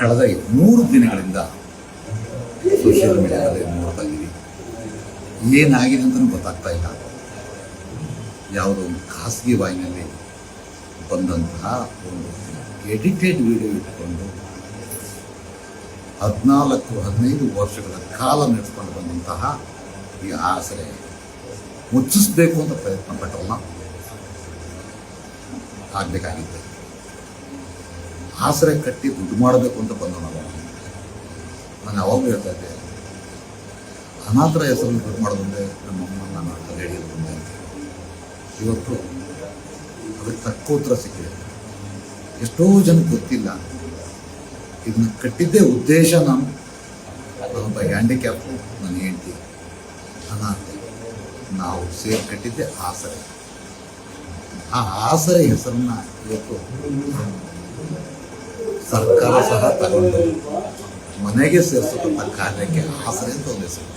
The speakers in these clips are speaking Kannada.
ಕಳೆದ 3 ದಿನಗಳಿಂದ ಸೋಷಿಯಲ್ ಮೀಡಿಯಾದಲ್ಲಿ ನೋಡ್ತಾ ಇದ್ದೀವಿ. ಏನಾಗಿದೆ ಅಂತಲೂ ಗೊತ್ತಾಗ್ತಾ ಇಲ್ಲ. ಯಾವುದೋ ಒಂದು ಖಾಸಗಿ ವಾಹಿನಿಯಲ್ಲಿ ಬಂದಂತಹ ಒಂದು ಎಡಿಟೆಡ್ ವಿಡಿಯೋ ಇಟ್ಕೊಂಡು 14-15 ವರ್ಷಗಳ ಕಾಲ ನಡೆಸ್ಕೊಂಡು ಬಂದಂತಹ ಈ ಆಸರೆ ಮುಚ್ಚಿಸ್ಬೇಕು ಅಂತ ಪ್ರಯತ್ನ ಪಟ್ಟರಲ್ಲ, ಆಗಬೇಕಾಗಿತ್ತು. ಆಸರೆ ಕಟ್ಟಿ ದುಡ್ಡು ಮಾಡಬೇಕು ಅಂತ ಬಂದು ನಾನು ಯಾವಾಗಲೂ ಹೇಳ್ತಾ ಇದ್ದೆ, ಅನಾಥರ ಹೆಸರಲ್ಲಿ ದುಡ್ಡು ಮಾಡೋದಂದ್ರೆ ನಮ್ಮಮ್ಮ ನಾನು ತಲೆಹಿಡಿಯೋದು ಬಂದೆ ಅಂತ. ಇವತ್ತು ಅದಕ್ಕೆ ತಕ್ಕ ಉತ್ತರ ಸಿಕ್ಕಿದೆ. ಎಷ್ಟೋ ಜನಕ್ಕೆ ಗೊತ್ತಿಲ್ಲ, ಇದನ್ನ ಕಟ್ಟಿದ್ದೇ ಉದ್ದೇಶ ನಾನು ನಾನೊಬ್ಬ ಹ್ಯಾಂಡಿಕ್ಯಾಪ್, ನನ್ನ ಹೆಂಡತಿ ಅನಾಥೆ, ನಾವು ಸೇರಿ ಕಟ್ಟಿದ್ದೆ ಆಸರೆ. ಆ ಆಸರೆ ಹೆಸರನ್ನ ಇವತ್ತು ಸರ್ಕಾರ ಸಹ ತಗೊಂಡು ಮನೆಗೆ ಸೇರಿಸತಕ್ಕಂಥ ಕಾರ್ಯಕ್ಕೆ ಆಸರೆ ಅಂತ ಒಂದು ಹೆಸರು.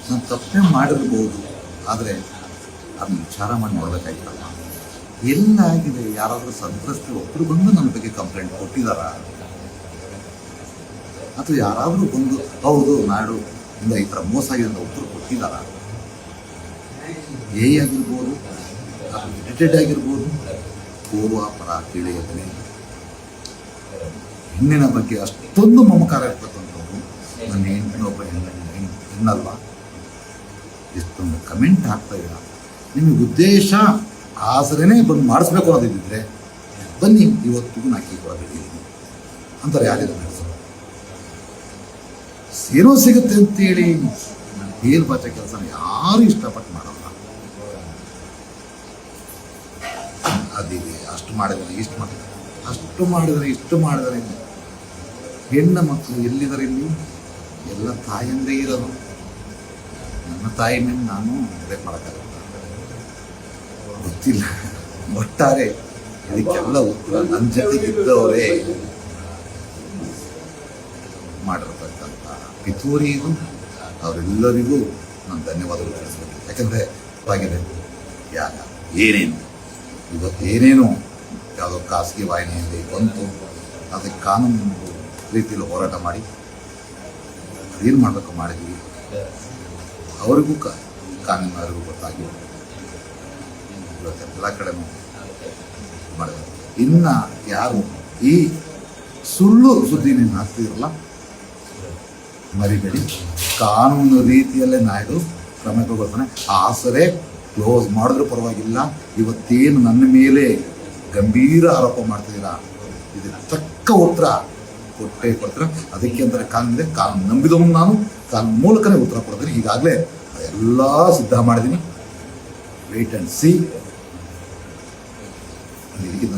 ನಾನು ತಪ್ಪೇ ಮಾಡಿರ್ಬೋದು, ಆದರೆ ಅದನ್ನ ವಿಚಾರ ಮಾಡಿ ನೋಡಬೇಕಾಗಿತ್ತಲ್ಲ. ಎಲ್ಲಾಗಿದೆ? ಯಾರಾದರೂ ಸಂತ್ರಸ್ತರು ಒಬ್ಬರು ಬಂದು ನನ್ನ ಬಗ್ಗೆ ಕಂಪ್ಲೇಂಟ್ ಕೊಟ್ಟಿದ್ದಾರ? ಅಥವಾ ಯಾರಾದರೂ ಬಂದು ಹೌದು ನಾಡು ಇಂದ ಈ ಥರ ಮೋಸ ಆಗಿದೆ ಅಂತ ಒಬ್ಬರು ಕೊಟ್ಟಿದ್ದಾರ? ಆಗಿರ್ಬೋದು, ಅದು ಎಡಿಟೆಡ್ ಆಗಿರ್ಬೋದು, ಪೂರ್ವಾಪರ ತಿಳಿಯದೇ ಹೆಣ್ಣಿನ ಬಗ್ಗೆ ಅಷ್ಟೊಂದು ಮಮಕಾರ ಇರ್ತಕ್ಕಂಥವ್ರು ನನ್ನ ಹೆಣ್ಣಿನೊಬ್ಬ ಹೆಣ್ಣಲ್ವಾ? ಎಷ್ಟೊಂದು ಕಮೆಂಟ್ ಆಗ್ತಾ ಇಲ್ಲ. ನಿಮಗೆ ಉದ್ದೇಶ ಆಸರೆನೇ ಬಂದು ಮಾಡಿಸ್ಬೇಕು ಅನ್ನೋದಿದ್ದರೆ ಬನ್ನಿ, ಇವತ್ತಿಗೂ ನಾಕಿ ಕೊಡಬೇಕಿದ್ದೀನಿ ಅಂತಾರೆ. ಯಾರಿಲ್ಲ ನಡೆಸೋದು ಏನೋ ಸಿಗುತ್ತೆ ಅಂತೇಳಿ ಬೇಲ್ ಬಾಚ ಕೆಲಸನ ಯಾರು ಇಷ್ಟಪಟ್ಟು ಮಾಡಲ್ಲ. ಅದಿದೆ, ಅಷ್ಟು ಮಾಡಿದರೆ ಇಷ್ಟು ಮಾಡಿದರೆ, ಅಷ್ಟು ಮಾಡಿದರೆ ಇಷ್ಟು ಮಾಡಿದರೆ. ಹೆಣ್ಣು ಮಕ್ಕಳು ಎಲ್ಲಿದ್ದಾರೆ? ಇಲ್ಲಿ ಎಲ್ಲ ತಾಯಿಯಂದೇ ಇರೋದು. ನನ್ನ ತಾಯಿ ಮೇಲೆ ನಾನು ಬ್ರೇಕ್ ಮಾಡೋಕ್ಕಾಗಲ್ಲ, ಗೊತ್ತಿಲ್ಲ. ಒಟ್ಟಾರೆ ಇದಕ್ಕೆಲ್ಲ ಉತ್ತರ ನನ್ನ ಜೊತೆಗಿದ್ದವರೇ ಮಾಡಿರ್ತಕ್ಕಂಥ ಪಿತೂರಿಗೂ ಅವರೆಲ್ಲರಿಗೂ ನಾನು ಧನ್ಯವಾದಗಳು ತಿಳಿಸ್ಬೇಕು. ಯಾಕಂದರೆ ಆಗಿದೆ ಏನೇನು ಇವತ್ತು ಏನೇನು ಯಾವುದೋ ಖಾಸಗಿ ವಾಹಿನಿಯಲ್ಲಿ ಬಂತು, ಅದಕ್ಕೆ ಕಾನೂನು ರೀತಿಯಲ್ಲಿ ಹೋರಾಟ ಮಾಡಿ ಅದೇನು ಮಾಡಬೇಕು ಮಾಡಿದ್ವಿ. ಅವರಿಗೂ ಕಾನೂನಿನವರಿಗೂ ಗೊತ್ತಾಗಿ ಇವತ್ತೆಲ್ಲ ಕಡೆನೂ ಮಾಡಿದ್ರು. ಇನ್ನು ಯಾರು ಈ ಸುಳ್ಳು ಸುದ್ದಿ ನೀನು ಹಾಕ್ತಿರಲ್ಲ, ಮರಿಬೇಡಿ. ಕಾನೂನು ರೀತಿಯಲ್ಲೇ ನಾಯ್ಡು ಕ್ರಮ ತಗೊಳ್ತಾನೆ. ಆಸರೆ ಕ್ಲೋಸ್ ಮಾಡಿದ್ರೂ ಪರವಾಗಿಲ್ಲ. ಇವತ್ತೇನು ನನ್ನ ಮೇಲೆ ಗಂಭೀರ ಆರೋಪ ಮಾಡ್ತಿದ್ದೀರಾ, ಇದಕ್ಕೆ ತಕ್ಕ ಉತ್ತರ ಕೊಟ್ಟೇ ಕೊಡ್ತಾರೆ. ಅದಕ್ಕೆ ಅಂದರೆ ಕಾನೂನಿದೆ, ಕಾನೂನು ನಂಬಿದವನು ನಾನು, ಕಾನೂನು ಮೂಲಕನೇ ಉತ್ತರ ಕೊಡ್ತೀನಿ. ಈಗಾಗಲೇ ಎಲ್ಲ ಸಿದ್ಧ ಮಾಡಿದ್ದೀನಿ. Wait and see. ಇದಕ್ಕಿಂತ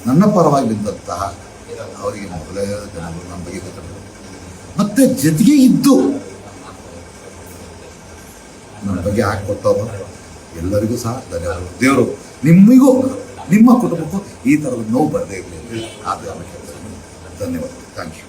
ನನ್ನ ಪರವಾಗಿ ನಿಂತಹ ಅವರಿಗೆ ಮೊದಲೇ ಜನರು ನನ್ನ ಬಗ್ಗೆ ಗೊತ್ತಿರಬೇಕು, ಮತ್ತೆ ಜೊತೆಗೆ ಇದ್ದು ನನ್ನ ಬಗ್ಗೆ ಹಾಕಿಕೊಟ್ಟವರು ಎಲ್ಲರಿಗೂ ಸಹ ಧನ್ಯವಾದಗಳು. ದೇವರು ನಿಮಗೂ ನಿಮ್ಮ ಕುಟುಂಬಕ್ಕೂ ಈ ಥರದ ನೋವು ಬರದೇ ಇರಲಿ. ಆದರೆ ಧನ್ಯವಾದಗಳು. Thank you.